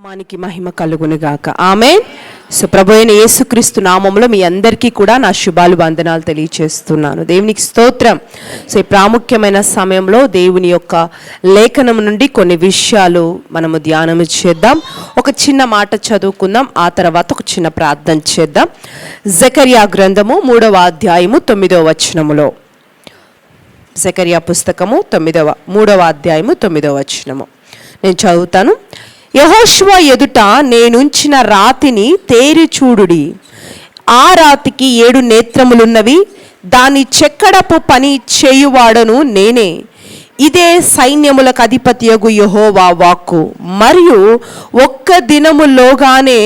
నామానికి మహిమ కలుగునుగాక. ఆమేన్. సో ప్రభు అయిన యేసుక్రీస్తు నామంలో మీ అందరికీ కూడా నా శుభాలు వందనాలు తెలియచేస్తున్నాను. దేవునికి స్తోత్రం. సో ఈ ప్రాముఖ్యమైన సమయంలో దేవుని యొక్క లేఖనం నుండి కొన్ని విషయాలు మనము ధ్యానం చేద్దాం. ఒక చిన్న మాట చదువుకుందాం, ఆ తర్వాత ఒక చిన్న ప్రార్థన చేద్దాం. జకర్యా గ్రంథము 3వ అధ్యాయము 9వ వచనములో, జకర్యా పుస్తకము 3వ అధ్యాయము 9వ వచనము నేను చదువుతాను. యెహోషువ ఎదుట నేనుంచిన రాతిని తేరి చూడుడి. ఆ రాతికి 7 నేత్రములున్నవి. దాని చెక్కడపు పని చేయువాడను నేనే. ఇదే సైన్యములకు అధిపతియగు యెహోవా వాక్కు. మరియు ఒక్క దినములోగానే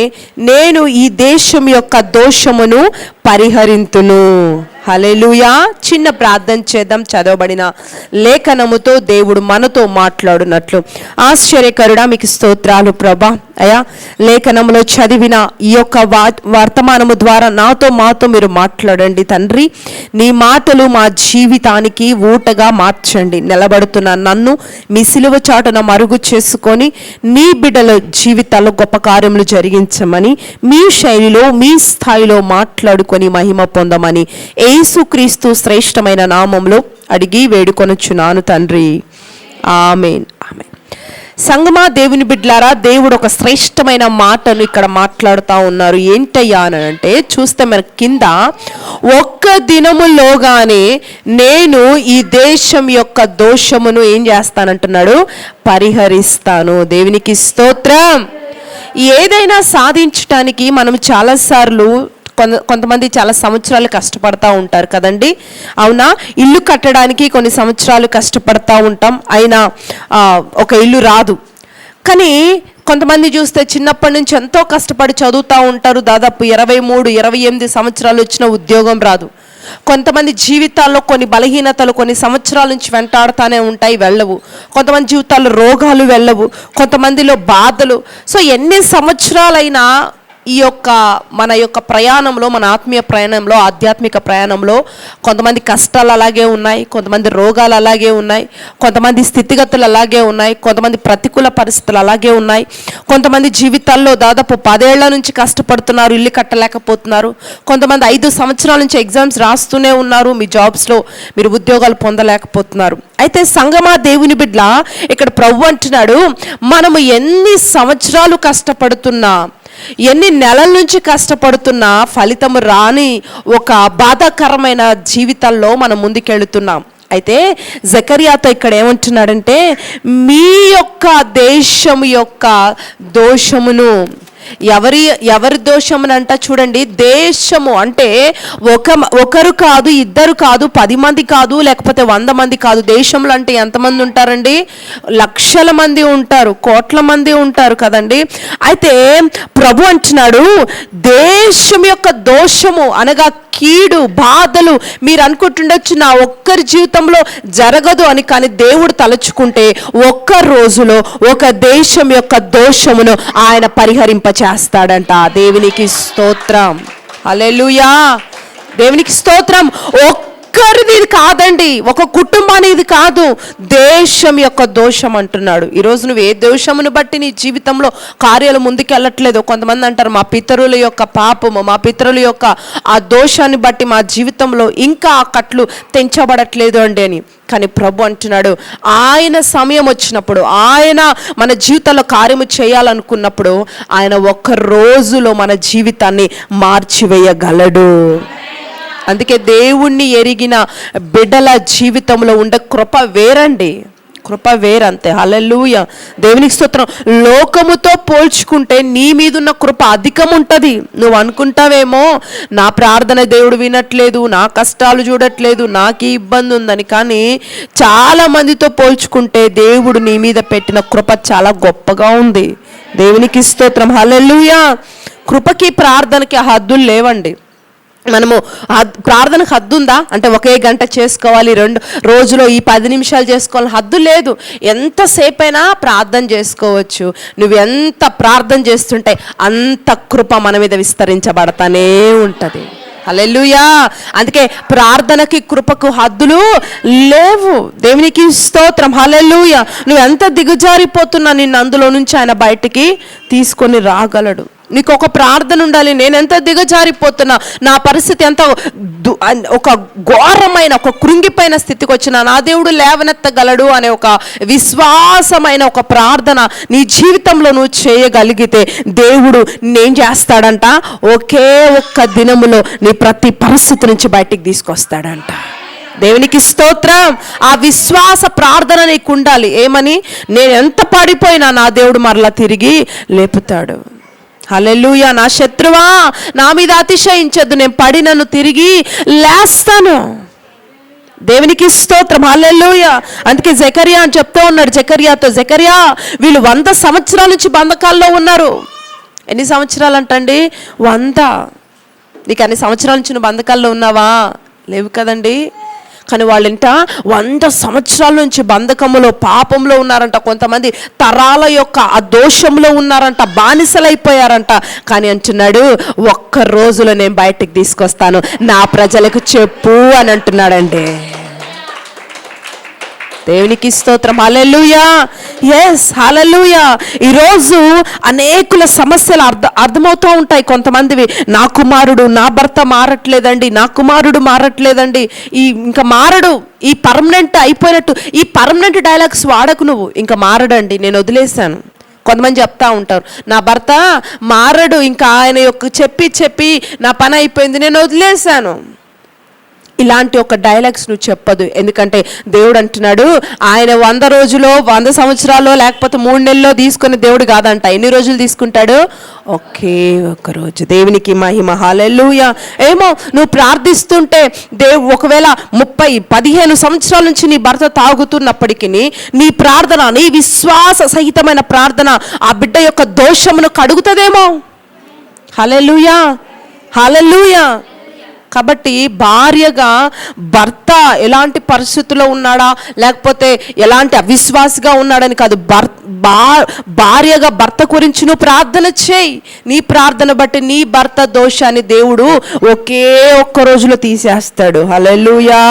నేను ఈ దేశం యొక్క దోషమును పరిహరింతును. హల్లెలూయా. చిన్న ప్రార్థన చేద్దాం. చదవబడిన లేఖనముతో దేవుడు మనతో మాట్లాడునట్లు. ఆశ్చర్యకరుడా, మీకు స్తోత్రాలు ప్రభా. అయ్యా, లేఖనంలో చదివిన ఈ యొక్క వర్తమానము ద్వారా మాతో మీరు మాట్లాడండి తండ్రి. నీ మాటలు మా జీవితానికి ఊటగా మార్చండి. నిలబడుతున్న నన్ను మీ సిలువ చాటున మరుగు చేసుకొని నీ బిడ్డల జీవితాల్లో గొప్ప కార్యములు జరిగించమని, మీ శైలిలో మీ స్థాయిలో మాట్లాడుకొని మహిమ పొందమని యేసుక్రీస్తు శ్రేష్టమైన నామంలో అడిగి వేడుకొనుచున్నాను తండ్రి. ఆమేన్. ఆమేన్. సంగమా, దేవుని బిడ్డలారా, దేవుడు ఒక శ్రేష్టమైన మాటను ఇక్కడ మాట్లాడుతూ ఉన్నారు. ఏంటయ్యా అని అంటే, చూస్తే మన కింద ఒక్క దినములోగానే నేను ఈ దేశం యొక్క దోషమును ఏం చేస్తానంటున్నాడు, పరిహరిస్తాను. దేవునికి స్తోత్రం. ఏదైనా సాధించటానికి మనం చాలాసార్లు కొంతమంది చాలా సంవత్సరాలు కష్టపడతా ఉంటారు కదండి, అవునా? ఇల్లు కట్టడానికి కొన్ని సంవత్సరాలు కష్టపడతా ఉంటాం, అయినా ఒక ఇల్లు రాదు. కానీ కొంతమంది చూస్తే చిన్నప్పటి నుంచి ఎంతో కష్టపడి చదువుతూ ఉంటారు, దాదాపు 23, 28 సంవత్సరాలు వచ్చిన ఉద్యోగం రాదు. కొంతమంది జీవితాల్లో కొన్ని బలహీనతలు కొన్ని సంవత్సరాల నుంచి వెంటాడుతూనే ఉంటాయి, వెళ్ళవు. కొంతమంది జీవితాల్లో రోగాలు వెళ్ళవు, కొంతమందిలో బాధలు. సో ఎన్ని సంవత్సరాలైనా ఈ యొక్క మన యొక్క ప్రయాణంలో, మన ఆత్మీయ ప్రయాణంలో, ఆధ్యాత్మిక ప్రయాణంలో కొంతమంది కష్టాలు అలాగే ఉన్నాయి, కొంతమంది రోగాలు అలాగే ఉన్నాయి, కొంతమంది స్థితిగతులు అలాగే ఉన్నాయి, కొంతమంది ప్రతికూల పరిస్థితులు అలాగే ఉన్నాయి. కొంతమంది జీవితాల్లో దాదాపు 10 ఏళ్ల నుంచి కష్టపడుతున్నారు, ఇల్లు కట్టలేకపోతున్నారు. కొంతమంది 5 సంవత్సరాల నుంచి ఎగ్జామ్స్ రాస్తూనే ఉన్నారు, మీ జాబ్స్లో మీరు ఉద్యోగాలు పొందలేకపోతున్నారు. అయితే సంగమా, దేవుని బిడ్డ, ఇక్కడ ప్రభు అంటున్నాడు, మనము ఎన్ని సంవత్సరాలు కష్టపడుతున్నా, ఎన్ని నెలల నుంచి కష్టపడుతున్నా ఫలితము రాని ఒక బాధాకరమైన జీవితాల్లో మనం ముందుకెళ్తున్నాం. అయితే జకర్యాతో ఇక్కడ ఏమంటున్నాడంటే, మీ యొక్క దేశం యొక్క దోషమును, ఎవరి దోషమునంట చూడండి. దేశము అంటే ఒకరు కాదు, ఇద్దరు కాదు, 10 మంది కాదు, లేకపోతే 100 మంది కాదు. దేశంలో అంటే ఎంతమంది ఉంటారండి? లక్షల మంది ఉంటారు, కోట్ల మంది ఉంటారు కదండి. అయితే ప్రభు అంటున్నాడు, దేశం యొక్క దోషము అనగా కీడు, బాధలు. మీరు అనుకుంటుండొచ్చు నా ఒక్కరి జీవితంలో జరగదు అని, కానీ దేవుడు తలుచుకుంటే ఒక్క రోజులో ఒక దేశం యొక్క దోషమును ఆయన పరిహరింపచేస్తాడంట. దేవునికి స్తోత్రం. హల్లెలూయా. దేవునికి స్తోత్రం. ఒక్కరిది కాదండి, ఒక కుటుంబానికి కాదు, దేశం యొక్క దోషం అంటున్నాడు. ఈరోజు నువ్వు ఏ దోషమును బట్టి నీ జీవితంలో కార్యాలు ముందుకెళ్ళట్లేదు. కొంతమంది అంటారు, మా పితరుల యొక్క పాపము, మా పితరుల యొక్క ఆ దోషాన్ని బట్టి మా జీవితంలో ఇంకా ఆ కట్లు తెంచబడట్లేదు అండి అని. కానీ ప్రభు అంటున్నాడు, ఆయన సమయం వచ్చినప్పుడు, ఆయన మన జీవితంలో కార్యము చేయాలనుకున్నప్పుడు ఆయన ఒక్క రోజులో మన జీవితాన్ని మార్చివేయగలడు. అందుకే దేవుణ్ణి ఎరిగిన బిడ్డల జీవితంలో ఉండే కృప వేరండి, కృప వేరంతే. హల్లెలూయా. దేవునికి స్తోత్రం. లోకముతో పోల్చుకుంటే నీ మీదున్న కృప అధికం ఉంటుంది. నువ్వు అనుకుంటావేమో నా ప్రార్థన దేవుడు వినట్లేదు, నా కష్టాలు చూడట్లేదు, నాకు ఈ ఇబ్బంది ఉందని. కానీ చాలా మందితో పోల్చుకుంటే దేవుడు నీ మీద పెట్టిన కృప చాలా గొప్పగా ఉంది. దేవునికి స్తోత్రం. హల్లెలూయా. కృపకి ప్రార్థనకి హద్దులు లేవండి. మనము ప్రార్థనకు హద్దు ఉందా అంటే, ఒకే గంట చేసుకోవాలి, 2 రోజులో ఈ 10 నిమిషాలు చేసుకోవాలి, హద్దు లేదు. ఎంతసేపైనా ప్రార్థన చేసుకోవచ్చు. నువ్వు ఎంత ప్రార్థన చేస్తుంటే అంత కృప మన మీద విస్తరించబడతానే ఉంటుంది. హల్లెలూయా. అందుకే ప్రార్థనకి కృపకు హద్దులు లేవు. దేవునికి స్తోత్రం. హల్లెలూయా. నువ్వు ఎంత దిగజారిపోతున్నా నిన్ను అందులో నుంచి ఆయన బయటికి తీసుకొని రాగలడు. నీకు ఒక ప్రార్థన ఉండాలి, నేను ఎంత దిగజారిపోతున్నా, నా పరిస్థితి ఎంత ఒక ఘోరమైన ఒక కృంగిపోయిన స్థితికి వచ్చినా నా దేవుడు లేవనెత్తగలడు అనే ఒక విశ్వాసమైన ఒక ప్రార్థన నీ జీవితంలో నువ్వు చేయగలిగితే దేవుడు నేం చేస్తాడంట, ఒకే ఒక్క దినములో నీ ప్రతి పరిస్థితి నుంచి బయటికి తీసుకొస్తాడంట. దేవునికి స్తోత్రం. ఆ విశ్వాస ప్రార్థన నీకు ఉండాలి. ఏమని? నేను ఎంత పడిపోయినా నా దేవుడు మరలా తిరిగి లేపుతాడు. హల్లెలూయా. నా శత్రువా నా మీద అతిశయించద్దు, నేను పడి నన్ను తిరిగి లేస్తాను. దేవునికి స్తోత్రం. హల్లెలూయా. అందుకే జకర్యా అని చెప్తూ ఉన్నాడు జకర్యాతో, జకర్యా వీళ్ళు 100 సంవత్సరాల నుంచి బంధకాల్లో ఉన్నారు. ఎన్ని సంవత్సరాలు అంటండి? 100. నీకు అన్ని సంవత్సరాల నుంచి నువ్వు బంధకాల్లో ఉన్నావా? లేవు కదండి. కానీ వాళ్ళంట 100 సంవత్సరాల నుంచి బంధకములో పాపంలో ఉన్నారంట. కొంతమంది తరాల యొక్క ఆ దోషంలో ఉన్నారంట, బానిసలైపోయారంట. కానీ అంటున్నాడు, ఒక్క రోజులో నేను బయటికి తీసుకొస్తాను, నా ప్రజలకు చెప్పు అని అంటున్నాడండి. దేవునికి స్తోత్రం. హల్లెలూయా. ఎస్, హల్లెలూయా. ఈరోజు అనేకుల సమస్యలు అర్థమవుతూ ఉంటాయి. కొంతమందివి, నా కుమారుడు నా భర్త మారట్లేదండి, నా కుమారుడు మారట్లేదండి, ఇంకా మారడు, ఈ పర్మనెంట్ అయిపోయినట్టు. ఈ పర్మనెంట్ డైలాగ్స్ వాడకు నువ్వు. ఇంకా మారడండి, నేను వదిలేశాను. కొంతమంది చెప్తా ఉంటారు, నా భర్త మారడు, ఇంకా ఆయన యొక్క చెప్పి నా పని అయిపోయింది, నేను వదిలేశాను. ఇలాంటి ఒక డైలాగ్స్ నువ్వు చెప్పదు. ఎందుకంటే దేవుడు అంటున్నాడు, ఆయన 100 రోజులో 100 సంవత్సరాల్లో లేకపోతే 3 నెలల్లో తీసుకునే దేవుడు కాదంట. ఎన్ని రోజులు తీసుకుంటాడు? ఒకే ఒక రోజు. దేవునికి మహిమ. హల్లెలూయా. ఏమో నువ్వు ప్రార్థిస్తుంటే ఒకవేళ 30-15 సంవత్సరాల నుంచి నీ భర్త తాగుతున్నప్పటికీ నీ ప్రార్థన, నీ విశ్వాస సహితమైన ప్రార్థన ఆ బిడ్డ యొక్క దోషమును కడుగుతుందేమో. హల్లెలూయా. హల్లెలూయా. కాబట్టి భార్యగా భర్త ఎలాంటి పరిస్థితుల్లో ఉన్నాడా, లేకపోతే ఎలాంటి అవిశ్వాసిగా ఉన్నాడని కాదు, భార్యగా భర్త గురించి నువ్వు ప్రార్థన చేయి. నీ ప్రార్థన బట్టి నీ భర్త దోషాన్ని దేవుడు ఒకే ఒక్క రోజులో తీసేస్తాడు. హల్లెలూయా.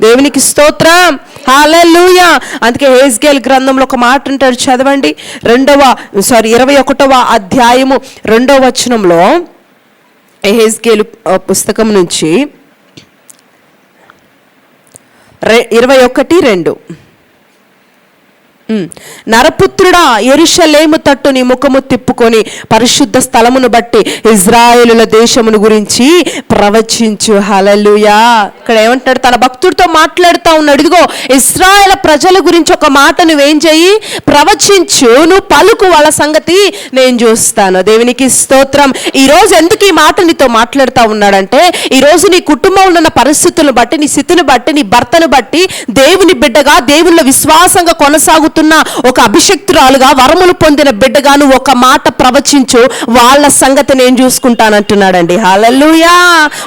దేవునికి స్తోత్రం. హల్లెలూయా. అందుకే హెజ్కేల్ గ్రంథంలో ఒక మాట ఉంటాడు, చదవండి. 21వ అధ్యాయము 2వ వచనంలో, యెహెజ్కేలు పుస్తకం నుంచి 21:2, నరపుత్రుడా యెరూషలేము తట్టు నీ ముఖము తిప్పుకొని పరిశుద్ధ స్థలమును బట్టి ఇజ్రాయేలుల దేశమును గురించి ప్రవచించు. హల్లెలూయా. ఇక్కడ ఏమంటాడు? తన భక్తుడితో మాట్లాడుతూ ఉన్నాడు. ఇదిగో ఇశ్రాయేలు ప్రజల గురించి ఒక మాట నువ్వేం చెయ్యి? ప్రవచించు, నువ్వు పలుకు, వాళ్ళ సంగతి నేను చూస్తాను. దేవునికి స్తోత్రం. ఈరోజు ఎందుకు ఈ మాట నీతో మాట్లాడుతూ ఉన్నాడంటే, ఈరోజు నీ కుటుంబంలో ఉన్న పరిస్థితులను బట్టి, నీ స్థితిని బట్టి, నీ భర్తను బట్టి దేవుని బిడ్డగా, దేవుళ్ళ విశ్వాసంగా కొనసాగుతున్న ఒక అభిషక్తురాలుగా, వరములు పొందిన బిడ్డగా నువ్వు ఒక మాట ప్రవచించు, వాళ్ళ సంగతి నేను చూసుకుంటానంటున్నాడండి. Hallelujah.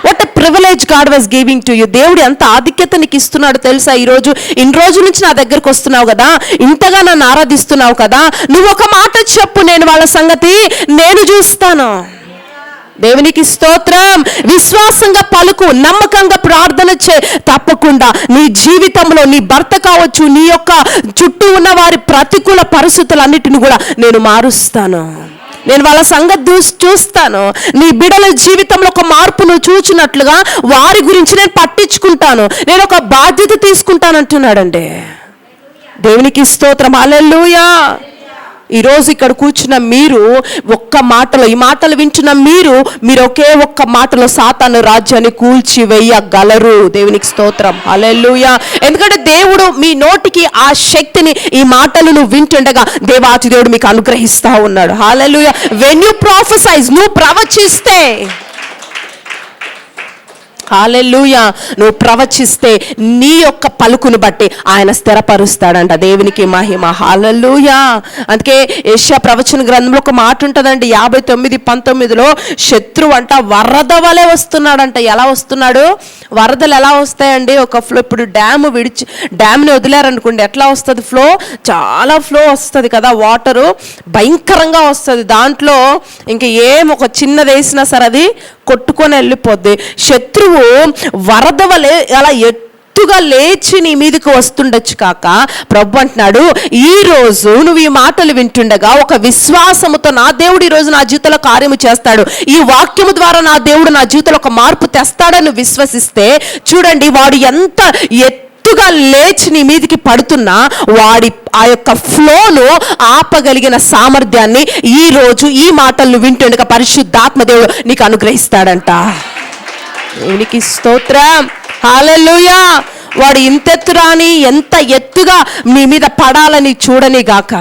What a privilege God was giving to you. దేవుడు ఎంత ఆధిక్యత నీకు ఇస్తున్నాడు తెలుసా? ఈరోజు ఇన్ని రోజుల నుంచి నా దగ్గరకు వస్తున్నావు కదా, ఇంతగా నన్ను ఆరాధిస్తున్నావు కదా, నువ్వు ఒక మాట చెప్పు, నేను వాళ్ళ సంగతి నేను చూస్తాను. దేవునికి స్తోత్రం. విశ్వాసంగా పలుకు, నమ్మకంగా ప్రార్థన చే. తప్పకుండా నీ జీవితంలో నీ భర్త కావచ్చు, నీ యొక్క చుట్టూ ఉన్న వారి ప్రతికూల పరిస్థితులన్నిటిని కూడా నేను మారుస్తాను. నేను వాళ్ళ సంగతి చూస్తాను. నీ బిడ్డల జీవితంలో ఒక మార్పును చూచినట్లుగా వారి గురించి నేను పట్టించుకుంటాను, నేను ఒక బాధ్యత తీసుకుంటానంటున్నాడండి. దేవునికి స్తోత్రం. హల్లెలూయా. ఈరోజు ఇక్కడ కూర్చున్న మీరు ఒక్క మాటలో, ఈ మాటలు వింటున్న మీరు ఒకే ఒక్క మాటలో సాతాను రాజ్యాన్ని కూల్చివేయగలరు. దేవునికి స్తోత్రం. హల్లెలూయా. ఎందుకంటే దేవుడు మీ నోటికి ఆ శక్తిని, ఈ మాటలు నువ్వు వింటుండగా దేవాతి దేవుడు మీకు అనుగ్రహిస్తా ఉన్నాడు. హల్లెలూయా. వెన్ యు ప్రొఫెసైజ్, నువ్వు ప్రవచిస్తే, హల్లెలూయా, నువ్వు ప్రవచిస్తే నీ యొక్క పలుకును బట్టి ఆయన స్థిరపరుస్తాడంట. దేవునికి మహిమ. హల్లెలూయా. అందుకే యెషయా ప్రవచన గ్రంథంలో ఒక మాట ఉంటుందండి, 59:19, శత్రువు అంట వరద వలె వస్తున్నాడంట. ఎలా వస్తున్నాడు? వరదలు ఎలా వస్తాయండి? ఒక ఫ్లో, ఇప్పుడు డ్యామ్ని వదిలేరనుకోండి, ఎట్లా వస్తుంది ఫ్లో? చాలా ఫ్లో వస్తుంది కదా, వాటరు భయంకరంగా వస్తుంది. దాంట్లో ఇంక ఒక చిన్నది వేసినా సరే అది కొట్టుకొని వెళ్ళిపోద్ది. శత్రువు వరద వలె అలా ఎత్తుగా లేచి నీ మీదకి వస్తుండొచ్చు కాక, ప్రభు అంటున్నాడు, ఈ రోజు నువ్వు ఈ మాటలు వింటుండగా ఒక విశ్వాసముతో నా దేవుడు ఈ రోజు నా జీవితంలో కార్యము చేస్తాడు, ఈ వాక్యము ద్వారా నా దేవుడు నా జీవితంలో ఒక మార్పు తెస్తాడని విశ్వసిస్తే, చూడండి వాడు ఎంత ఎత్తుగా లేచి నీ మీదికి పడుతున్నా వాడి ఆ యొక్క ఫ్లోను ఆపగలిగిన సామర్థ్యాన్ని ఈ రోజు ఈ మాటలను వింటుండగా పరిశుద్ధాత్మ దేవుడు నీకు అనుగ్రహిస్తాడంట. దేవునికి స్తోత్రం, హల్లెలూయా. వాడు ఇంతెత్తు రాని, ఎంత ఎత్తుగా నీ మీద పడాలని చూడని గాక,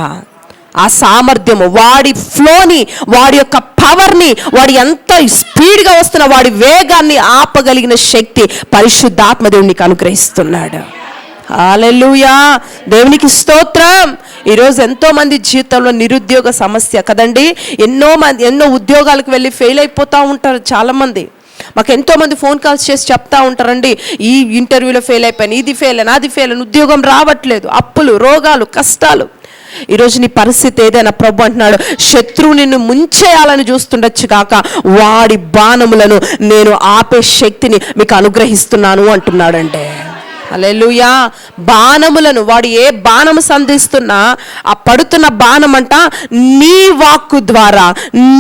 ఆ సామర్థ్యము, వాడి ఫ్లోని, వాడి యొక్క పవర్ని, వాడి ఎంత స్పీడ్గా వస్తున్న వాడి వేగాన్ని ఆపగలిగిన శక్తి పరిశుద్ధాత్మ దేవుడు నీకు అనుగ్రహిస్తున్నాడు. హల్లెలూయా, దేవునికి స్తోత్రం. ఈరోజు ఎంతో మంది జీవితంలో నిరుద్యోగ సమస్య కదండి. ఎన్నో ఉద్యోగాలకు వెళ్ళి ఫెయిల్ అయిపోతూ ఉంటారు చాలామంది. మాకు ఎంతోమంది ఫోన్ కాల్స్ చేసి చెప్తా ఉంటారండి, ఈ ఇంటర్వ్యూలో ఫెయిల్ అయిపోయాను, ఇది ఫెయిల్ అని, అది ఫెయిల్ అని, ఉద్యోగం రావట్లేదు, అప్పులు, రోగాలు, కష్టాలు. ఈరోజు నీ పరిస్థితి ఏదైనా ప్రభు అంటున్నాడు, శత్రువు నిన్ను ముంచేయాలని చూస్తుండొచ్చు కాక వాడి బాణములను నేను ఆపే శక్తిని మీకు అనుగ్రహిస్తున్నాను అంటున్నాడంటే. హల్లెలూయా. బాణములను, వాడు ఏ బాణము సంధిస్తున్నా ఆ పడుతున్న బాణం అంట నీ వాక్కు ద్వారా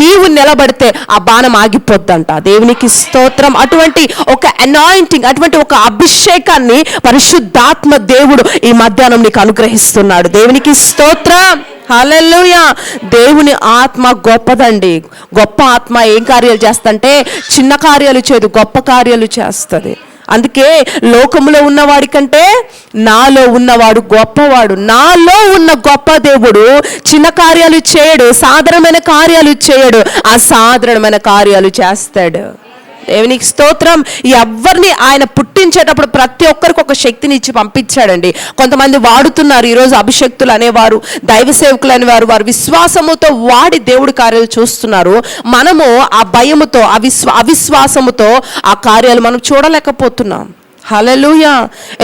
నీవు నిలబడితే ఆ బాణం ఆగిపోద్దంట. దేవునికి స్తోత్రం. అటువంటి ఒక అనాయింటింగ్, అటువంటి ఒక అభిషేకాన్ని పరిశుద్ధాత్మ దేవుడు ఈ మధ్యాహ్నం నీకు అనుగ్రహిస్తున్నాడు. దేవునికి స్తోత్రం, హల్లెలూయా. దేవుని ఆత్మ గొప్పదండి. గొప్ప ఆత్మ ఏం కార్యాలు చేస్తంటే చిన్న కార్యాలు చేయదు, గొప్ప కార్యాలు చేస్తుంది. అందుకే లోకములో ఉన్నవాడి కంటే నాలో ఉన్నవాడు గొప్పవాడు. నాలో ఉన్న గొప్ప దేవుడు చిన్న కార్యాలు చేయడు, సాధారణమైన కార్యాలు చేయడు, అసాధారణమైన కార్యాలు చేస్తాడు. దేవునికి స్తోత్రం. ఎవరిని ఆయన పుట్టించేటప్పుడు ప్రతి ఒక్కరికి ఒక శక్తిని ఇచ్చి పంపించాడండి. కొంతమంది వాడుతున్నారు ఈరోజు అభిషక్తులు అనేవారు, దైవ సేవకులు అనేవారు, వారు విశ్వాసముతో వాడి దేవుడి కార్యాలు చూస్తున్నారు. మనము ఆ భయముతో, అవిశ్వాసముతో ఆ కార్యాలు మనం చూడలేకపోతున్నాం. హల్లెలూయా.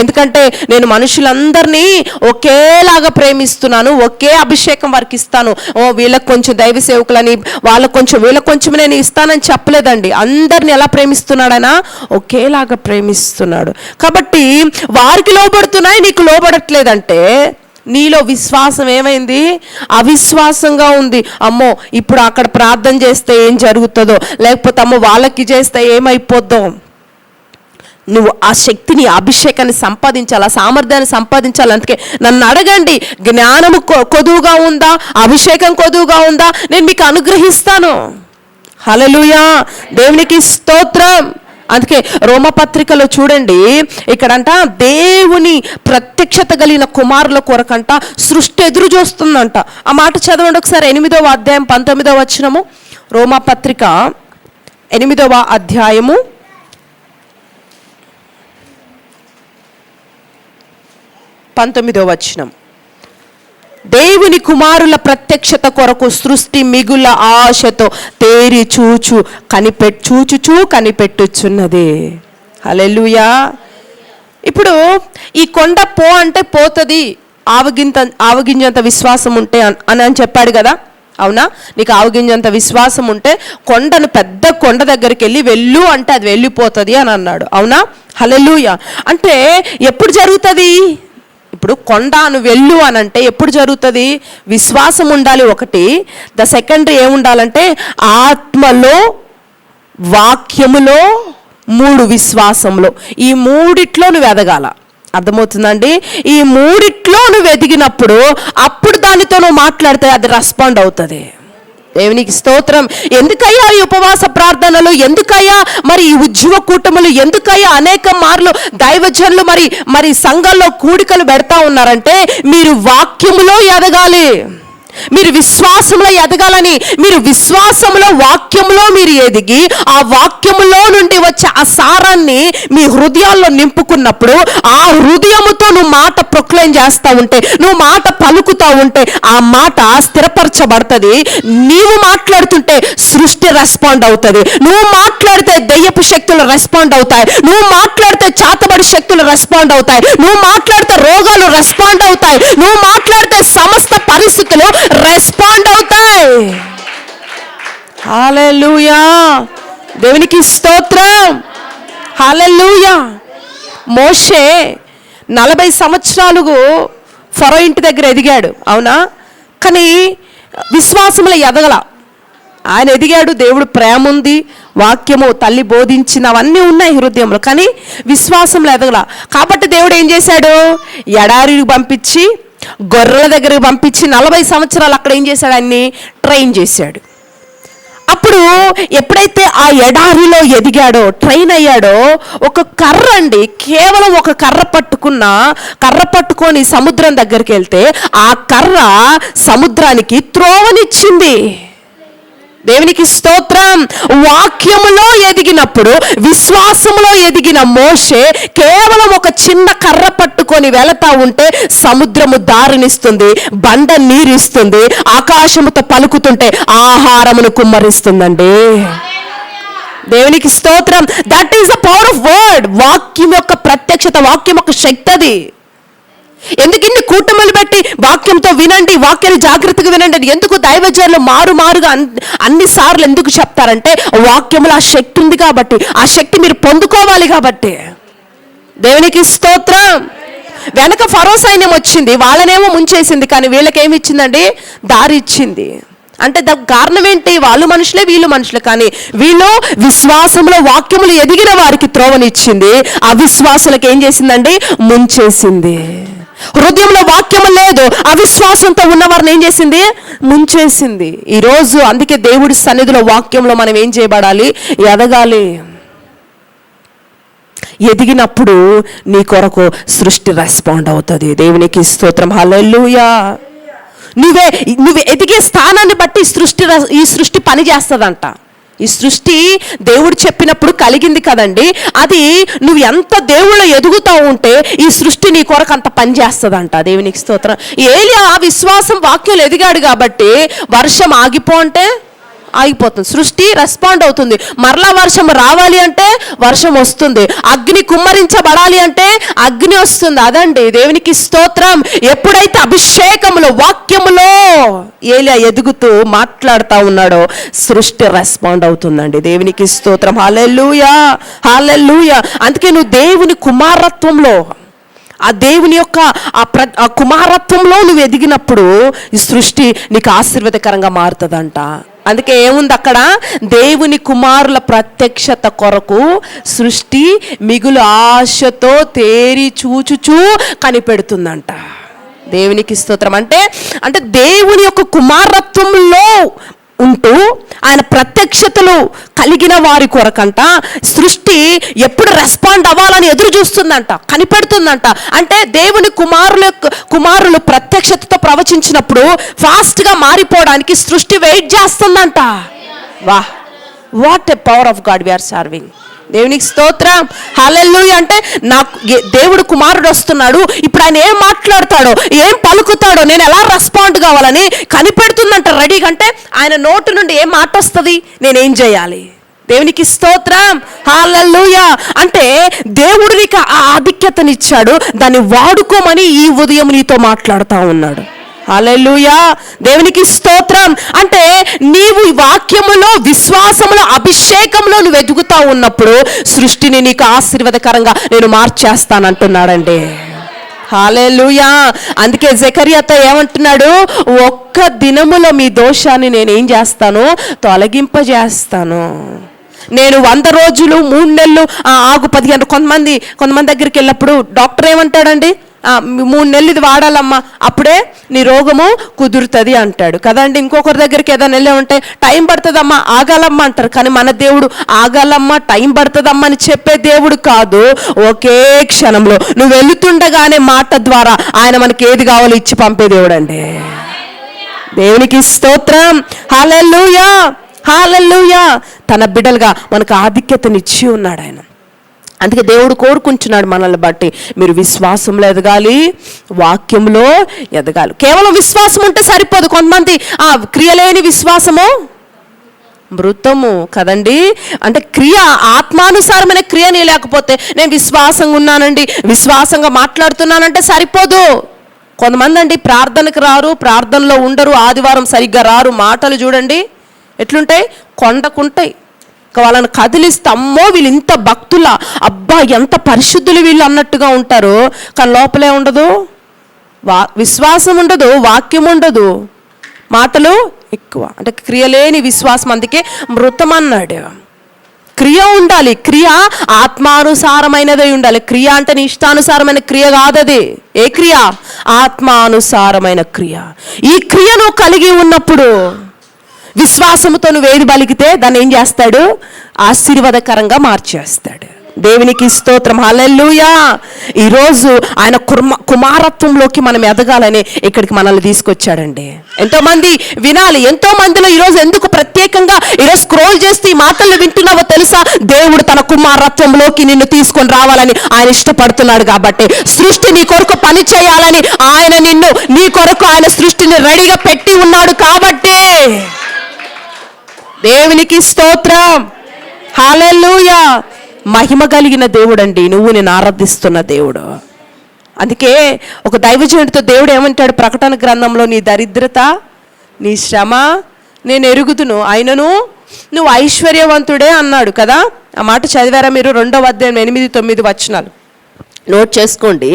ఎందుకంటే నేను మనుషులందరినీ ఒకేలాగా ప్రేమిస్తున్నాను, ఒకే అభిషేకం వారికి ఇస్తాను, వీళ్ళకి కొంచెం దైవ సేవకులని, వాళ్ళకు కొంచెం, వీళ్ళకి కొంచెం నేను ఇస్తానని చెప్పలేదండి. అందరిని ఎలా ప్రేమిస్తున్నాడైనా ఒకేలాగా ప్రేమిస్తున్నాడు. కాబట్టి వారికి లోబడుతున్నాయి, నీకు లోబడట్లేదంటే నీలో విశ్వాసం ఏమైంది? అవిశ్వాసంగా ఉంది. అమ్మో ఇప్పుడు అక్కడ ప్రార్థన చేస్తే ఏం జరుగుతుందో, లేకపోతే అమ్మో వాళ్ళకి చేస్తే ఏమైపోద్దో. నువ్వు ఆ శక్తిని, అభిషేకాన్ని సంపాదించాలి, ఆ సామర్థ్యాన్ని సంపాదించాలి. అందుకే నన్ను అడగండి, జ్ఞానము కొదువుగా ఉందా, అభిషేకం కొదువుగా ఉందా, నేను మీకు అనుగ్రహిస్తాను. హల్లెలూయా, దేవునికి స్తోత్రం. అందుకే రోమపత్రికలో చూడండి, ఇక్కడంట దేవుని ప్రత్యక్షత కలిగిన కుమారుల కొరకంట సృష్టి ఎదురు చూస్తుందంట. ఆ మాట చదవండి ఒకసారి. 8వ అధ్యాయం 19వ వచనము. రోమపత్రిక 8వ అధ్యాయము 19వ వచనం. దేవుని కుమారుల ప్రత్యక్షత కొరకు సృష్టి మిగుల ఆశతో తేరి చూచుచూ కనిపెట్టుచున్నది. హల్లెలూయా. ఇప్పుడు ఈ కొండ పో అంటే పోతుంది, ఆవగింజంత విశ్వాసం ఉంటే అని చెప్పాడు కదా. అవునా? నీకు ఆవగింజంత విశ్వాసం ఉంటే కొండను, పెద్ద కొండ దగ్గరికి వెళ్ళి వెళ్ళు అంటే అది వెళ్ళిపోతుంది అని అన్నాడు. అవునా? హల్లెలూయా. అంటే ఎప్పుడు జరుగుతుంది? ఇప్పుడు కొండను వెళ్ళు అని అంటే ఎప్పుడు జరుగుతుంది? విశ్వాసం ఉండాలి ఒకటి. ద సెకండరీ ఏముండాలంటే ఆత్మలో, వాక్యములో, 3 విశ్వాసంలో. ఈ 3 నువ్వు ఎదగాల. అర్థమవుతుందండి? ఈ 3 నువ్వు ఎదిగినప్పుడు అప్పుడు దానితో నువ్వు మాట్లాడితే అది రెస్పాండ్ అవుతుంది. దేవునికి స్తోత్రం. ఎందుకయ్యా ఈ ఉపవాస ప్రార్థనలు, ఎందుకయ్యా మరి ఈ ఉద్యమ కూటములు, ఎందుకయ్యా అనేక మార్లు దైవజనులు మరి సంఘాల్లో కూడికలు పెడతా ఉన్నారంటే మీరు వాక్యములో ఎదగాలి, మీరు విశ్వాసంలో ఎదగాలని. మీరు విశ్వాసంలో, వాక్యంలో మీరు ఎదిగి ఆ వాక్యములో నుండి వచ్చే ఆ సారాన్ని మీ హృదయాల్లో నింపుకున్నప్పుడు ఆ హృదయముతో నువ్వు మాట ప్రొక్లైమ్ చేస్తూ ఉంటే, నువ్వు మాట పలుకుతూ ఉంటే ఆ మాట స్థిరపరచబడుతుంది. నీవు మాట్లాడుతుంటే సృష్టి రెస్పాండ్ అవుతుంది. నువ్వు మాట్లాడితే దెయ్యపు శక్తులు రెస్పాండ్ అవుతాయి. నువ్వు మాట్లాడితే చాతబడి శక్తులు రెస్పాండ్ అవుతాయి. నువ్వు మాట్లాడితే రోగాలు రెస్పాండ్ అవుతాయి. నువ్వు మాట్లాడితే సమస్త పరిస్థితులు రెస్పాండ్ అవుతాయి. హల్లెలూయా, దేవునికి స్తోత్రం. హల్లెలూయా. మోషే 40 సంవత్సరాలు ఫరో ఇంటి దగ్గర ఎదిగాడు, అవునా? కానీ విశ్వాసంలో ఎదగల. ఆయన ఎదిగాడు, దేవుడు ప్రేమ ఉంది, వాక్యము తల్లి బోధించినవన్నీ ఉన్నాయి హృదయంలో, కానీ విశ్వాసంలో ఎదగల. కాబట్టి దేవుడు ఏం చేశాడు? ఎడారికి పంపించి, గొర్రెల దగ్గరికి పంపించి 40 సంవత్సరాలు అక్కడ ఏం చేశాడు? ఆయన్ని ట్రైన్ చేశాడు. అప్పుడు ఎప్పుడైతే ఆ ఎడారిలో ఎదిగాడో, ట్రైన్ అయ్యాడో, ఒక కర్ర అండి, కేవలం ఒక కర్ర పట్టుకొని సముద్రం దగ్గరికి వెళ్తే ఆ కర్ర సముద్రానికి త్రోవనిచ్చింది. దేవునికి స్తోత్రం. వాక్యములో ఎదిగినప్పుడు, విశ్వాసములో ఎదిగిన మోషే కేవలం ఒక చిన్న కర్ర పట్టుకొని వెళతా ఉంటే సముద్రము దారినిస్తుంది, బండ నీరిస్తుంది, ఆకాశముతో పలుకుతుంటే ఆహారమును కుమ్మరిస్తుందండి. దేవునికి స్తోత్రం. That is the power of word. వాక్యం యొక్క ప్రత్యక్షత, వాక్యం యొక్క శక్తి అది. ఎందుకు ఇన్ని కూటములు పెట్టి వాక్యంతో వినండి, వాక్యాన్ని జాగ్రత్తగా వినండి అని ఎందుకు దైవజనులు మారుగా అన్ని సార్లు ఎందుకు చెప్తారంటే, వాక్యములో ఆ శక్తి ఉంది కాబట్టి, ఆ శక్తి మీరు పొందుకోవాలి కాబట్టి. దేవునికి స్తోత్రం. వెనక ఫరో సైన్యం వచ్చింది, వాళ్ళనేమో ముంచేసింది, కానీ వీళ్ళకేమి ఇచ్చిందండి? దారి ఇచ్చింది. అంటే దానికి కారణం ఏంటి? వాళ్ళు మనుషులే, వీళ్ళు మనుషులే, కానీ వీళ్ళు విశ్వాసంలో వాక్యములు ఎదిగిన వారికి త్రోవనిచ్చింది, అవిశ్వాసులకు ఏం చేసిందండి? ముంచేసింది. హృదయంలో వాక్యము లేదు, అవిశ్వాసంతో ఉన్నవారిని ఏం చేసింది? ముంచేసింది. ఈరోజు అందుకే దేవుడి సన్నిధిలో వాక్యంలో మనం ఏం చేయబడాలి? ఎదగాలి. ఎదిగినప్పుడు నీ కొరకు సృష్టి రెస్పాండ్ అవుతుంది. దేవునికి స్తోత్రం. హల్లెలూయా. నువ్వు ఎదిగే స్థానాన్ని బట్టి ఈ సృష్టి పని చేస్తుందంట. ఈ సృష్టి దేవుడు చెప్పినప్పుడు కలిగింది కదండి. అది నువ్వు ఎంత దేవుళ్ళు ఎదుగుతూ ఉంటే ఈ సృష్టి నీ కొరకు అంత పని చేస్తుందంట. దేవునికి స్తోత్రం. ఏలియా విశ్వాసం వాక్యాలు ఎదిగాడు కాబట్టి వర్షం ఆగిపో అంటే ఆగిపోతుంది, సృష్టి రెస్పాండ్ అవుతుంది. మరలా వర్షం రావాలి అంటే వర్షం వస్తుంది, అగ్ని కుమ్మరించబడాలి అంటే అగ్ని వస్తుంది. అదండి దేవునికి స్తోత్రం. ఎప్పుడైతే అభిషేకములో, వాక్యములో ఏలియా ఎదుగుతూ మాట్లాడుతూ ఉన్నాడో సృష్టి రెస్పాండ్ అవుతుందండి. దేవునికి స్తోత్రం. హల్లెలూయా, హల్లెలూయా. అందుకే నువ్వు దేవుని కుమారత్వంలో, ఆ దేవుని యొక్క ఆ కుమారత్వంలో నువ్వు ఎదిగినప్పుడు ఈ సృష్టి నీకు ఆశీర్వాదకరంగా మారుతుందంట. అందుకే ఏముంది అక్కడ? దేవుని కుమారుల ప్రత్యక్షత కొరకు సృష్టి మిగులు ఆశతో తేరి చూచుచూ కనిపెడుతుందంట. దేవునికి స్తోత్రం. అంటే దేవుని యొక్క కుమారత్వంలో ఉంటూ ఆయన ప్రత్యక్షతలు కలిగిన వారి కొరకంట సృష్టి ఎప్పుడు రెస్పాండ్ అవ్వాలని ఎదురు చూస్తుందంట, కనిపెడుతుందంట. అంటే దేవుని కుమారులు ప్రత్యక్షతతో ప్రవచించినప్పుడు ఫాస్ట్గా మారిపోవడానికి సృష్టి వెయిట్ చేస్తుందంట. What a power of God we are serving. దేవునికి స్తోత్రం. హల్లెలూయా. అంటే నాకు దేవుడు కుమారుడు వస్తున్నాడు, ఇప్పుడు ఆయన ఏం మాట్లాడతాడో, ఏం పలుకుతాడో, నేను ఎలా రెస్పాండ్ కావాలని కనిపెడుతుందంట రెడీగా. అంటే ఆయన నోటు నుండి ఏం మాట వస్తుంది, నేనేం చేయాలి. దేవునికి స్తోత్రం. హల్లెలూయా. అంటే దేవుడు నీకు ఆ ఆధిక్యతనిచ్చాడు, దాన్ని వాడుకోమని ఈ ఉదయం నీతో మాట్లాడుతూ ఉన్నాడు. హల్లెలూయా. దేవునికి స్తోత్రం. అంటే నీవు వాక్యములో, విశ్వాసములో, అభిషేకంలో నువ్వు ఎదుగుతూ ఉన్నప్పుడు సృష్టిని నీకు ఆశీర్వాదకరంగా నేను మార్చేస్తానంటున్నాడండి. హల్లెలూయా. అందుకే జకర్యాతో ఏమంటున్నాడు? ఒక్క దినములో మీ దోషాన్ని నేను ఏం చేస్తాను? తొలగింపజేస్తాను. నేను 100 రోజులు 3 నెలలు ఆగు 15. కొంతమంది దగ్గరికి వెళ్ళినప్పుడు డాక్టర్ ఏమంటాడండి? 3 నెలలు ఇది వాడాలమ్మా, అప్పుడే నీ రోగము కుదురుతుంది అంటాడు కదండి. ఇంకొకరి దగ్గరికి ఏదైనా వెళ్ళామంటే టైం పడుతుందమ్మా, ఆగాలమ్మా అంటారు. కానీ మన దేవుడు ఆగాలమ్మా, టైం పడుతుందమ్మా అని చెప్పే దేవుడు కాదు. ఒకే క్షణంలో నువ్వు వెళుతుండగానే మాట ద్వారా ఆయన మనకి ఏది కావాలో ఇచ్చి పంపే దేవుడు అండి. దేవునికి స్తోత్రం. హల్లెలూయా, హల్లెలూయా. తన బిడ్డలుగా మనకు ఆధిక్యతనిచ్చి ఉన్నాడు ఆయన. అందుకే దేవుడు కోరుకుంటున్నాడు మనల్ని బట్టి, మీరు విశ్వాసంలో ఎదగాలి, వాక్యంలో ఎదగాలి. కేవలం విశ్వాసం ఉంటే సరిపోదు. కొంతమంది క్రియలేని విశ్వాసము మృతము కదండి. అంటే క్రియ, ఆత్మానుసారమైన క్రియనే లేకపోతే నేను విశ్వాసంగా ఉన్నానండి, విశ్వాసంగా మాట్లాడుతున్నానంటే సరిపోదు. కొంతమంది అండి ప్రార్థనకు రారు, ప్రార్థనలో ఉండరు, ఆదివారం సరిగ్గా రారు, మాటలు చూడండి ఎట్లుంటాయి, కొండకుంటాయి. వాళ్ళని కదిలిస్తే అమ్మో వీళ్ళు ఇంత భక్తుల, అబ్బా ఎంత పరిశుద్ధులు వీళ్ళు అన్నట్టుగా ఉంటారు. కానీ లోపలే ఉండదు, విశ్వాసం ఉండదు, వాక్యం ఉండదు, మాటలు ఎక్కువ. అంటే క్రియలేని విశ్వాసం, అందుకే మృతం అన్నాడు. క్రియ ఉండాలి, క్రియ ఆత్మానుసారమైనదై ఉండాలి. క్రియ అంటే నీ ఇష్టానుసారమైన క్రియ కాదది. ఏ క్రియ? ఆత్మానుసారమైన క్రియ. ఈ క్రియను కలిగి ఉన్నప్పుడు విశ్వాసముతో నువ్వు ఏది బలిగితే దాన్ని ఏం చేస్తాడు? ఆశీర్వాదకరంగా మార్చేస్తాడు. దేవునికి స్తోత్రం, హల్లెలూయా. ఈరోజు ఆయన కుమారత్వంలోకి మనం ఎదగాలని ఇక్కడికి మనల్ని తీసుకొచ్చాడండి. ఎంతోమంది వినాలి, ఎంతో మందిలో ఈరోజు ఎందుకు ప్రత్యేకంగా ఈరోజు స్క్రోల్ చేస్తే ఈ మాటలు వింటున్నావో తెలుసా? దేవుడు తన కుమారత్వంలోకి నిన్ను తీసుకొని రావాలని ఆయన ఇష్టపడుతున్నాడు. కాబట్టి సృష్టి నీ కొరకు పని చేయాలని ఆయన నిన్ను, నీ కొరకు ఆయన సృష్టిని రెడీగా పెట్టి ఉన్నాడు. కాబట్టి దేవునికి స్తోత్రం, హల్లెలూయా. మహిమ కలిగిన దేవుడు అండి నువ్వు, నేను ఆరాధిస్తున్న దేవుడు. అందుకే ఒక దైవజనుడితో దేవుడు ఏమంటాడు ప్రకటన గ్రంథంలో, నీ దరిద్రత, నీ శ్రమ నేను ఎరుగుదును, అయినను నువ్వు ఐశ్వర్యవంతుడే అన్నాడు కదా. ఆ మాట చదివారా మీరు? 2వ అధ్యాయం 8-9 వచనాలు నోట్ చేసుకోండి.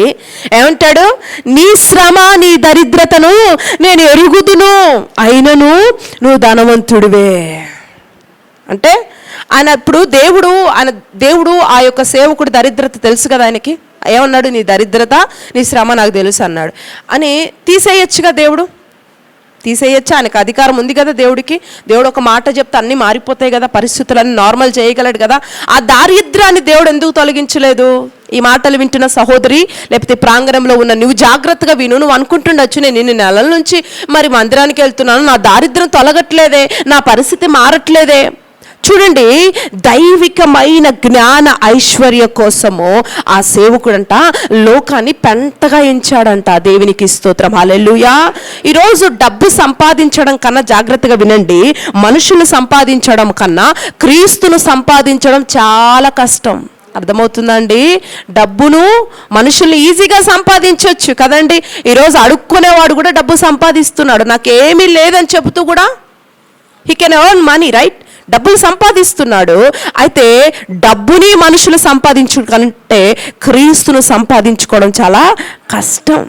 ఏమంటాడు? నీ శ్రమ, నీ దరిద్రతను నేను ఎరుగుదును, అయినను నువ్వు ధనవంతుడివే. అంటే ఆయన ఇప్పుడు దేవుడు ఆ యొక్క సేవకుడు దరిద్రత తెలుసు కదా ఆయనకి. ఏమన్నాడు? నీ దరిద్రత, నీ శ్రమ నాకు తెలుసు అన్నాడు. అని తీసేయచ్చుగా దేవుడు, తీసేయచ్చా? ఆయనకు అధికారం ఉంది కదా దేవుడికి. దేవుడు ఒక మాట చెప్తే అన్నీ మారిపోతాయి కదా, పరిస్థితులన్నీ నార్మల్ చేయగలడు కదా. ఆ దారిద్ర్యాన్ని దేవుడు ఎందుకు తొలగించలేదు? ఈ మాటలు వింటున్న సహోదరి, లేకపోతే ప్రాంగణంలో ఉన్న నువ్వు జాగ్రత్తగా విను. నువ్వు అనుకుంటుండొచ్చు, నేను ఇన్ని నెలల నుంచి మరి మందిరానికి వెళ్తున్నాను, నా దారిద్ర్యం తొలగట్లేదే, నా పరిస్థితి మారట్లేదే. చూడండి, దైవికమైన జ్ఞాన ఐశ్వర్య కోసము ఆ సేవకుడంట లోకాన్ని పెంటగా ఎంచాడంట. దేవునికి స్తోత్రం, హల్లెలూయా. ఈరోజు డబ్బు సంపాదించడం కన్నా, జాగ్రత్తగా వినండి, మనుషులు సంపాదించడం కన్నా క్రీస్తును సంపాదించడం చాలా కష్టం. అర్థమవుతుందండి? డబ్బును మనుషుల్ని ఈజీగా సంపాదించవచ్చు కదండి. ఈరోజు అడుక్కునేవాడు కూడా డబ్బు సంపాదిస్తున్నాడు. నాకేమీ లేదని చెబుతూ కూడా he can earn money, right? డబ్బులు సంపాదిస్తున్నాడు. అయితే డబ్బుని మనుషులు సంపాదించు కంటే క్రీస్తును సంపాదించుకోవడం చాలా కష్టం.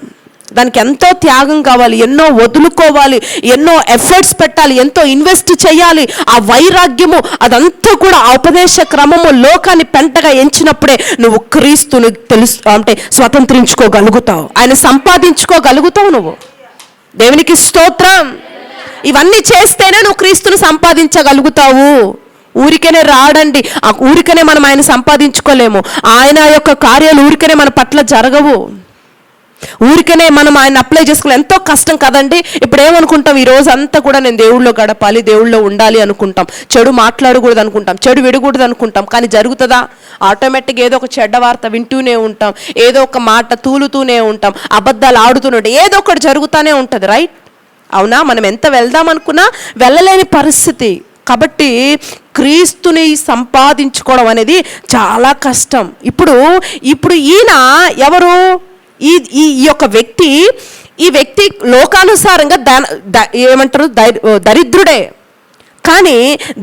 దానికి ఎంతో త్యాగం కావాలి, ఎన్నో వదులుకోవాలి, ఎన్నో ఎఫర్ట్స్ పెట్టాలి, ఎంతో ఇన్వెస్ట్ చేయాలి. ఆ వైరాగ్యము అదంతా కూడా ఆ ఉపదేశ క్రమము లోకాన్ని పెంటగా ఎంచినప్పుడే నువ్వు క్రీస్తుని అంటే స్వతంత్రించుకోగలుగుతావు, ఆయన సంపాదించుకోగలుగుతావు నువ్వు. దేవునికి స్తోత్రం. ఇవన్నీ చేస్తేనే నువ్వు క్రీస్తును సంపాదించగలుగుతావు. ఊరికనే రాడండి, ఆ ఊరికనే మనం ఆయన సంపాదించుకోలేము. ఆయన యొక్క కార్యాలు ఊరికనే మన పట్ల జరగవు. ఊరికనే మనం ఆయన అప్లై చేసుకోవాలి, ఎంతో కష్టం కదండి. ఇప్పుడు ఏమనుకుంటాం? ఈ రోజు అంతా కూడా నేను దేవుళ్ళో గడపాలి, దేవుళ్ళో ఉండాలి అనుకుంటాం. చెడు మాట్లాడకూడదు అనుకుంటాం, చెడు విడకూడదు అనుకుంటాం. కానీ జరుగుతుందా? ఆటోమేటిక్గా ఏదో ఒక చెడ్డ వార్త వింటూనే ఉంటాం, ఏదో ఒక మాట తూలుతూనే ఉంటాం, అబద్ధాలు ఆడుతూనే ఉంటాం, ఏదో ఒకటి జరుగుతూనే ఉంటుంది, రైట్? అవునా? మనం ఎంత వెళ్దామనుకున్నా వెళ్ళలేని పరిస్థితి. కాబట్టి క్రీస్తుని సంపాదించుకోవడం అనేది చాలా కష్టం. ఇప్పుడు ఈయన ఎవరు? ఈ యొక్క వ్యక్తి, ఈ వ్యక్తి లోకానుసారంగా ఏమంటారు? దరిద్రుడే. కానీ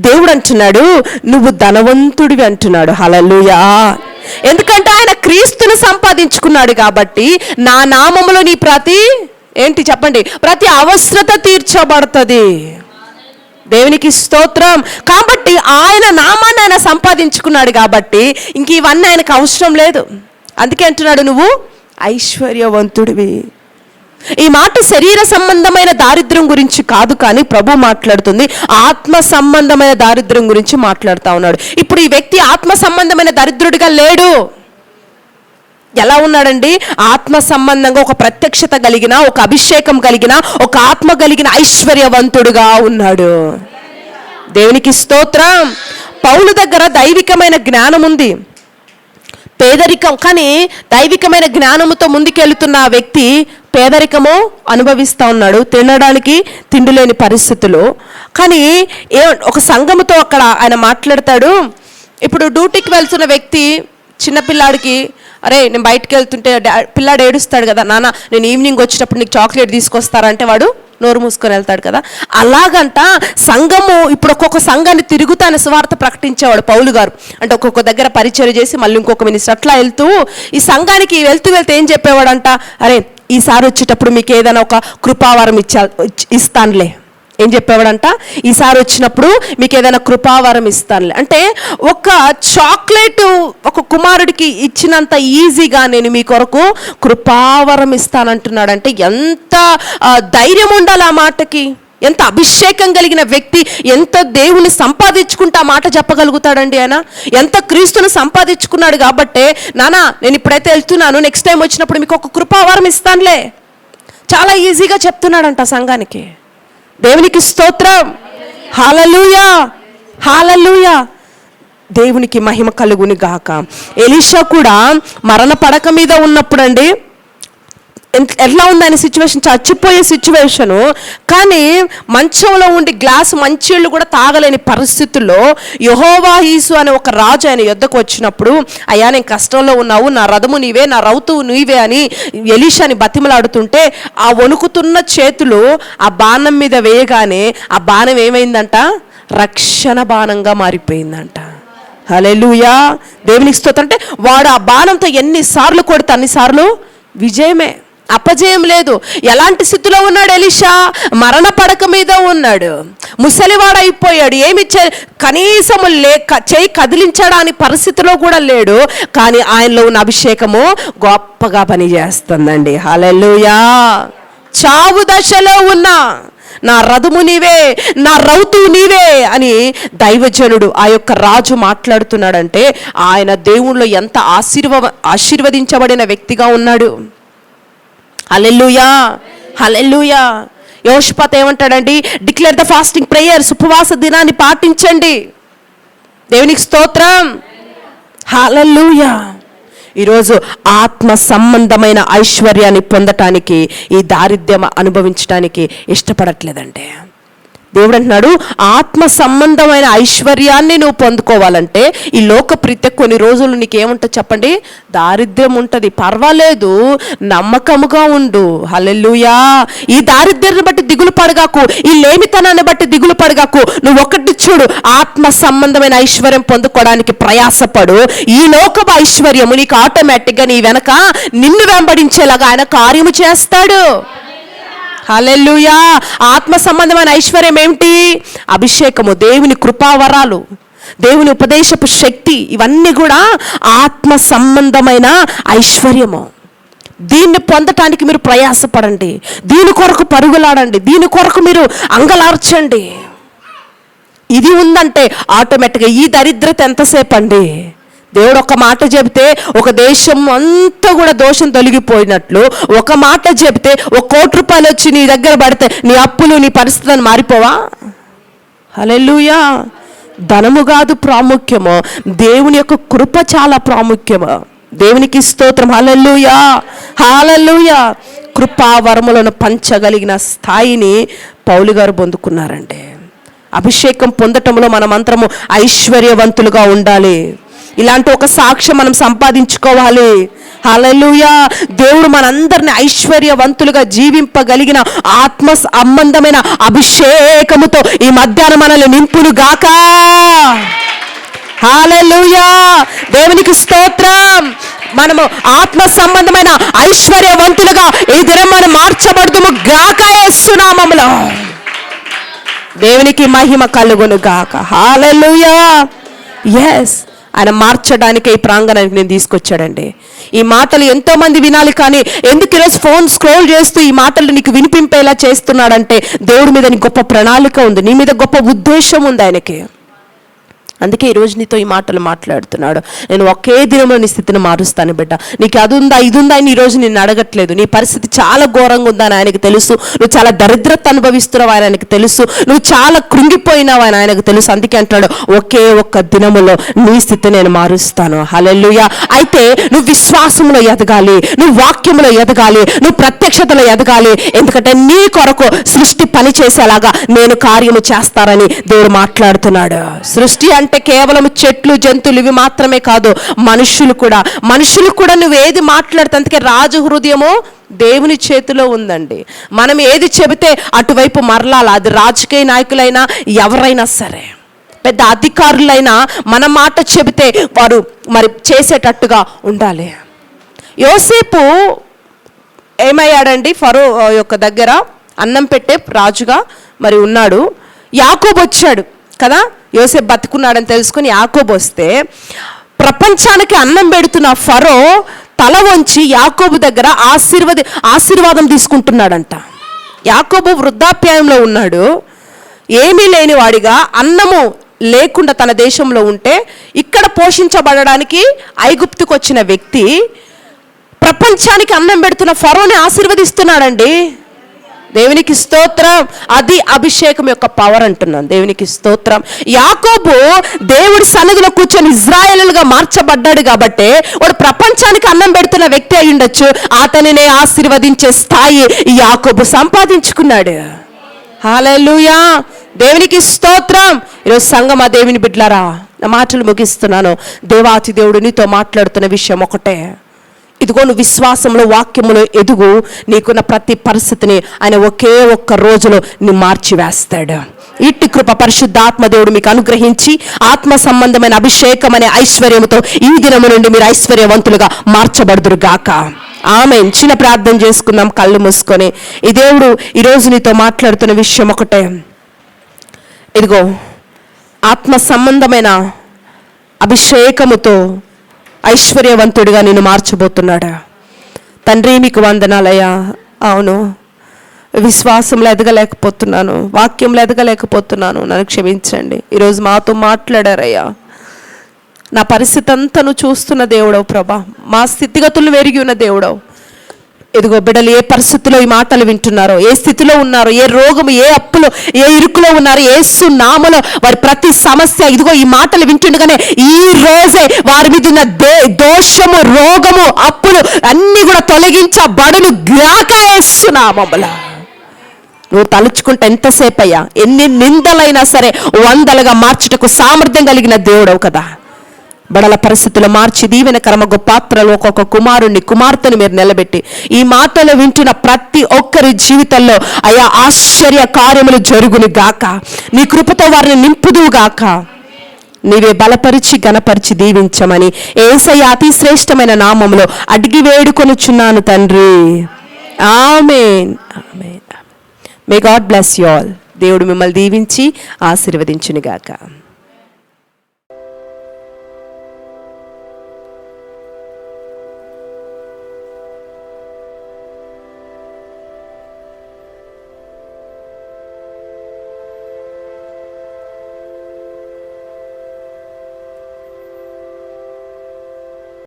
దేవుడు అంటున్నాడు నువ్వు ధనవంతుడివి అంటున్నాడు. హల్లెలూయా. ఎందుకంటే ఆయన క్రీస్తుని సంపాదించుకున్నాడు కాబట్టి, నా నామములో నీ ప్రతి ఏంటి చెప్పండి, ప్రతి అవసరత తీర్చబడుతుంది. దేవునికి స్తోత్రం. కాబట్టి ఆయన నామాన్ని ఆయన సంపాదించుకున్నాడు కాబట్టి ఇంక ఇవన్నీ ఆయనకు అవసరం లేదు. అందుకే అంటున్నాడు నువ్వు ఐశ్వర్యవంతుడివి. ఈ మాట శరీర సంబంధమైన దారిద్ర్యం గురించి కాదు, కానీ ప్రభు మాట్లాడుతుంది ఆత్మ సంబంధమైన దారిద్ర్యం గురించి మాట్లాడుతూ ఉన్నాడు. ఇప్పుడు ఈ వ్యక్తి ఆత్మ సంబంధమైన దరిద్రుడిగా లేడు. ఎలా ఉన్నాడండి? ఆత్మ సంబంధంగా ఒక ప్రత్యక్షత కలిగిన, ఒక అభిషేకం కలిగిన, ఒక ఆత్మ కలిగిన ఐశ్వర్యవంతుడుగా ఉన్నాడు. దేవునికి స్తోత్రం. పౌలు దగ్గర దైవికమైన జ్ఞానం ఉంది. పేదరికం, కానీ దైవికమైన జ్ఞానముతో ముందుకెళ్తున్న ఆ వ్యక్తి పేదరికము అనుభవిస్తూ ఉన్నాడు, తినడానికి తిండి లేని పరిస్థితులు. కానీ ఒక సంఘముతో అక్కడ ఆయన మాట్లాడతాడు. ఇప్పుడు డ్యూటీకి వెళ్తున్న వ్యక్తి చిన్నపిల్లాడికి, అరే నేను బయటకు వెళ్తుంటే పిల్లాడు ఏడుస్తాడు కదా, నాన్న నేను ఈవినింగ్ వచ్చేటప్పుడు నీకు చాక్లెట్ తీసుకొస్తారంటే వాడు నోరు మూసుకొని వెళ్తాడు కదా. అలాగంట సంఘము ఇప్పుడు ఒక్కొక్క సంఘాన్ని తిరుగుతూ ఆయన సువార్త ప్రకటించేవాడు పౌలు గారు. అంటే ఒక్కొక్క దగ్గర పరిచయం చేసి మళ్ళీ ఇంకొక మినిస్టర్ అట్లా వెళ్తూ ఈ సంఘానికి వెళ్తూ ఏం చెప్పేవాడంట, అరే ఈసారి వచ్చేటప్పుడు మీకు ఏదైనా ఒక కృపావరం ఇస్తానులే. ఏం చెప్పేవాడంట, ఈసారి వచ్చినప్పుడు మీకు ఏదైనా కృపావరం ఇస్తానులే. అంటే ఒక చాక్లెట్ ఒక కుమారుడికి ఇచ్చినంత ఈజీగా నేను మీ కొరకు కృపావరం ఇస్తానంటున్నాడంటే ఎంత ధైర్యం ఉండాలి ఆ మాటకి. ఎంత అభిషేకం కలిగిన వ్యక్తి, ఎంత దేవుని సంపాదించుకుంటే ఆ మాట చెప్పగలుగుతాడండి ఆయన. ఎంత క్రీస్తుని సంపాదించుకున్నాడు కాబట్టే, నానా నేను ఇప్పుడైతే వెళ్తున్నాను, నెక్స్ట్ టైం వచ్చినప్పుడు మీకు ఒక కృపావరం ఇస్తానులే, చాలా ఈజీగా చెప్తున్నాడంట సంఘానికి. దేవునికి స్తోత్రం, హల్లెలూయా హల్లెలూయా, దేవునికి మహిమ కలుగుని గాక. ఎలీషా కూడా మరణ పడక మీద ఉన్నప్పుడు అండి, ఎట్లా ఉంది ఆయన సిచ్యువేషన్, చచ్చిపోయే సిచ్యువేషను, కానీ మంచంలో ఉండి గ్లాసు మంచిళ్ళు కూడా తాగలేని పరిస్థితుల్లో యెహోవాహీసు అనే ఒక రాజు ఆయన యొద్దకు వచ్చినప్పుడు, అయ్యా నేను కష్టంలో ఉన్నావు, నా రథము నీవే, నా రౌతువు నీవే అని ఎలీషాని బతిమలాడుతుంటే ఆ వణుకుతున్న చేతులు ఆ బాణం మీద వేయగానే ఆ బాణం ఏమైందంట, రక్షణ బాణంగా మారిపోయిందంట. హల్లెలూయా, దేవునికి స్తోత్రం. అంటే వాడు ఆ బాణంతో ఎన్నిసార్లు కొడితే అన్నిసార్లు విజయమే, అపజయం లేదు. ఎలాంటి స్థితిలో ఉన్నాడు ఎలీషా, మరణ పడక మీద ఉన్నాడు, ముసలివాడైపోయాడు, ఏమి కనీసం చేయి కదిలించడానికి పరిస్థితిలో కూడా లేడు. కానీ ఆయనలో ఉన్న అభిషేకము గొప్పగా పనిచేస్తుందండి. హల్లెలూయా, చావు దశలో ఉన్నా నా రథము నీవే, నా రౌతు నీవే అని దైవజనుడు ఆ యొక్క రాజు మాట్లాడుతున్నాడంటే ఆయన దేవుళ్ళో ఎంత ఆశీర్వదించబడిన వ్యక్తిగా ఉన్నాడు. హల్లెలూయా హల్లెలూయా. యోషపాత్ ఏమంటాడండి, డిక్లేర్ ద ఫాస్టింగ్ ప్రేయర్స్, ఉపవాస దినాన్ని పాటించండి. దేవునికి స్తోత్రం, హల్లెలూయా. ఈరోజు ఆత్మ సంబంధమైన ఐశ్వర్యాన్ని పొందటానికి, ఈ దారిద్ర్యం అనుభవించడానికి ఇష్టపడట్లేదండి. దేవుడు అంటున్నాడు, ఆత్మ సంబంధమైన ఐశ్వర్యాన్ని నువ్వు పొందుకోవాలంటే ఈ లోకప్రీత్య కొన్ని రోజులు నీకేముంటుంది చెప్పండి, దారిద్ర్యం ఉంటుంది. పర్వాలేదు, నమ్మకముగా ఉండు. హల్లెలూయా. ఈ దారిద్ర్యాన్ని బట్టి దిగులు పడగాకు, ఈ లేమితనాన్ని బట్టి దిగులు పడగాకు. నువ్వు ఒకటి చూడు, ఆత్మ సంబంధమైన ఐశ్వర్యం పొందుకోవడానికి ప్రయాసపడు. ఈ లోకపు ఐశ్వర్యము నీకు ఆటోమేటిక్గా నీ వెనక నిన్ను వెంబడించేలాగా ఆయన కార్యము చేస్తాడు. హల్లెలూయా. ఆత్మ సంబంధమైన ఐశ్వర్యం ఏమిటి? అభిషేకము, దేవుని కృపావరాలు, దేవుని ఉపదేశపు శక్తి, ఇవన్నీ కూడా ఆత్మ సంబంధమైన ఐశ్వర్యము. దీన్ని పొందటానికి మీరు ప్రయాసపడండి, దీని కొరకు పరుగులాడండి, దీని కొరకు మీరు అంగలార్చండి. ఇది ఉందంటే ఆటోమేటిక్గా ఈ దరిద్రత ఎంతసేపు అండి. దేవుడు ఒక మాట చెబితే ఒక దేశం అంతా కూడా దోషం తొలగిపోయినట్లు, ఒక మాట చెబితే 1 కోటి రూపాయలు వచ్చి నీ దగ్గర పడితే నీ అప్పులు, నీ పరిస్థితులను మారిపోవా? హల్లెలూయా. ధనము కాదు ప్రాముఖ్యము, దేవుని యొక్క కృప చాలా ప్రాముఖ్యము. దేవునికి స్తోత్రం, హల్లెలూయా హల్లెలూయా. కృపావరములను పంచగలిగిన స్థాయిని పౌలు గారు పొందుకున్నారండి. అభిషేకం పొందటంలో మనమంతరము ఐశ్వర్యవంతులుగా ఉండాలి. ఇలాంటి ఒక సాక్ష్యం మనం సంపాదించుకోవాలి. హల్లెలూయా. దేవుడు మనందరిని ఐశ్వర్యవంతులుగా జీవింపగలిగిన ఆత్మ సంబంధమైన అభిషేకముతో ఈ మధ్యాహ్నం మనల్ని నింపును గాక. హల్లెలూయా, దేవునికి స్తోత్రం. మనము ఆత్మ సంబంధమైన ఐశ్వర్యవంతులుగా ఈ దినం మనం మార్చబడుదుము గాక యేసు నామములో. దేవునికి మహిమ కలుగును గాక. హల్లెలూయా. ఎస్, ఆయన మార్చడానికి ఈ ప్రాంగణానికి నేను తీసుకొచ్చాడండి. ఈ మాటలు ఎంతో మంది వినాలి, కానీ ఎందుకు ఈరోజు ఫోన్ స్క్రోల్ చేస్తూ ఈ మాటలు నీకు వినిపింపేలా చేస్తున్నాడంటే దేవుడి మీద నీకు గొప్ప ప్రణాళిక ఉంది, నీ మీద గొప్ప ఉద్దేశం ఉంది ఆయనకి. అందుకే ఈరోజు నీతో ఈ మాటలు మాట్లాడుతున్నాడు. నేను ఒకే దినంలో నీ స్థితిని మారుస్తాను బిడ్డ. నీకు అది ఉందా ఇది ఉందా అని ఈరోజు నిన్ను అడగట్లేదు. నీ పరిస్థితి చాలా ఘోరంగా ఉందని ఆయనకు తెలుసు. నువ్వు చాలా దరిద్రత అనుభవిస్తున్నావు అని ఆయనకు తెలుసు. నువ్వు చాలా కృంగిపోయినావు అని ఆయనకు తెలుసు. అందుకే అంటున్నాడు, ఒకే ఒక్క దినములో నీ స్థితి నేను మారుస్తాను. హల్లెలూయా. అయితే నువ్వు విశ్వాసంలో ఎదగాలి, నువ్వు వాక్యంలో ఎదగాలి, నువ్వు ప్రత్యక్షతలో ఎదగాలి. ఎందుకంటే నీ కొరకు సృష్టి పని చేసేలాగా నేను కార్యము చేస్తానని దేవుడు మాట్లాడుతున్నాడు. సృష్టి అంటే కేవలం చెట్లు జంతువులు ఇవి మాత్రమే కాదు, మనుషులు కూడా నువ్వు ఏది మాట్లాడితే, అందుకే రాజు హృదయము దేవుని చేతిలో ఉందండి. మనం ఏది చెబితే అటువైపు మరలాలి. అది రాజకీయ నాయకులైనా ఎవరైనా సరే, పెద్ద అధికారులైనా మన మాట చెబితే వారు మరి చేసేటట్టుగా ఉండాలి. యోసేపు ఏమయ్యాడండి? ఫరో యొక్క దగ్గర అన్నం పెట్టే రాజుగా మరి ఉన్నాడు. యాకోబు వచ్చాడు కదా, యోసేపు బతుకున్నాడని తెలుసుకుని యాకోబు వస్తే ప్రపంచానికి అన్నం పెడుతున్న ఫరో తల వంచి యాకోబు దగ్గర ఆశీర్వాదం తీసుకుంటున్నాడంట. యాకోబు వృద్ధాప్యాయంలో ఉన్నాడు, ఏమీ లేని వాడిగా అన్నము లేకుండా తన దేశంలో ఉంటే ఇక్కడ పోషించబడడానికి ఐగుప్తుకు వచ్చిన వ్యక్తి ప్రపంచానికి అన్నం పెడుతున్న ఫరోని ఆశీర్వదిస్తున్నాడండి. దేవునికి స్తోత్రం. అది అభిషేకం యొక్క పవర్ అంటున్నాను. దేవునికి స్తోత్రం. యాకోబు దేవుడి సన్నిధిలో కూర్చొని ఇజ్రాయేలుగా మార్చబడ్డాడు కాబట్టి వాడు ప్రపంచానికి అన్నం పెడుతున్న వ్యక్తి అయి ఉండొచ్చు. అతనినే ఆశీర్వదించే స్థాయి యాకోబు సంపాదించుకున్నాడు. హల్లెలూయా. దేవునికి స్తోత్రం. ఈరోజు సంగమా దేవుని బిడ్డలారా, నా మాటలు ముగిస్తున్నాను. దేవాతి దేవుడు నీతో మాట్లాడుతున్న విషయం ఒకటే, ఇదిగో నువ్వు విశ్వాసంలో వాక్యములో ఎదుగు. నీకున్న ప్రతి పరిస్థితిని ఆయన ఒకే ఒక్క రోజులో నీ మార్చివేస్తాడు. ఇట్టి కృప పరిశుద్ధాత్మ దేవుడు మీకు అనుగ్రహించి ఆత్మ సంబంధమైన అభిషేకం అనే ఐశ్వర్యముతో ఈ దినము నుండి మీరు ఐశ్వర్యవంతులుగా మార్చబడుదురు గాక. ఆమేన్. చిన్న ప్రార్థన చేసుకుందాం కళ్ళు మూసుకొని. ఈ దేవుడు ఈరోజు నీతో మాట్లాడుతున్న విషయం ఒకటే, ఇదిగో ఆత్మ సంబంధమైన అభిషేకముతో ఐశ్వర్యవంతుడిగా నేను మార్చబోతున్నాడా. తండ్రి మీకు వందనాలయ్యా. అవును, విశ్వాసంలో ఎదగలేకపోతున్నాను, వాక్యంలో ఎదగలేకపోతున్నాను, నన్ను క్షమించండి. ఈరోజు మాతో మాట్లాడారయ్యా. నా పరిస్థితి అంతా నువ్వు చూస్తున్న దేవుడవు ప్రభా, మా స్థితిగతులు వెరిగి ఉన్న దేవుడవు. ఇదిగో బిడ్డలు ఏ పరిస్థితిలో ఈ మాటలు వింటున్నారో, ఏ స్థితిలో ఉన్నారో, ఏ రోగము, ఏ అప్పులో, ఏ ఇరుకులో ఉన్నారో, యేసు నామములో వారి ప్రతి సమస్య ఇదిగో ఈ మాటలు వింటుండగానే ఈ రోజే వారి మీద ఉన్న దోషము, రోగము, అప్పులు అన్నీ కూడా తొలగించబడును గాక యేసు నామములో. నువ్వు తలుచుకుంటే ఎంతసేపు అయ్యా, ఎన్ని నిందలైనా సరే వందలుగా మార్చుటకు సామర్థ్యం కలిగిన దేవుడవు కదా. బడల పరిస్థితులు మార్చి దీవెనకరమ గొప్ప పాత్రలో ఒక్కొక్క కుమారుణ్ణి, కుమార్తెను మీరు నిలబెట్టి ఈ మాటలు వింటున్న ప్రతి ఒక్కరి జీవితంలో అయా ఆశ్చర్య కార్యములు జరుగును గాక. నీ కృపతో వారిని నింపుదువు గాక. నీవే బలపరిచి గణపరిచి దీవించమని యేసయ్య అతి శ్రేష్టమైన నామములో అడిగి వేడుకొనుచున్నాను తండ్రి. Amen. Amen. May God bless you all. దేవుడు మిమ్మల్ని దీవించి ఆశీర్వదించును గాక.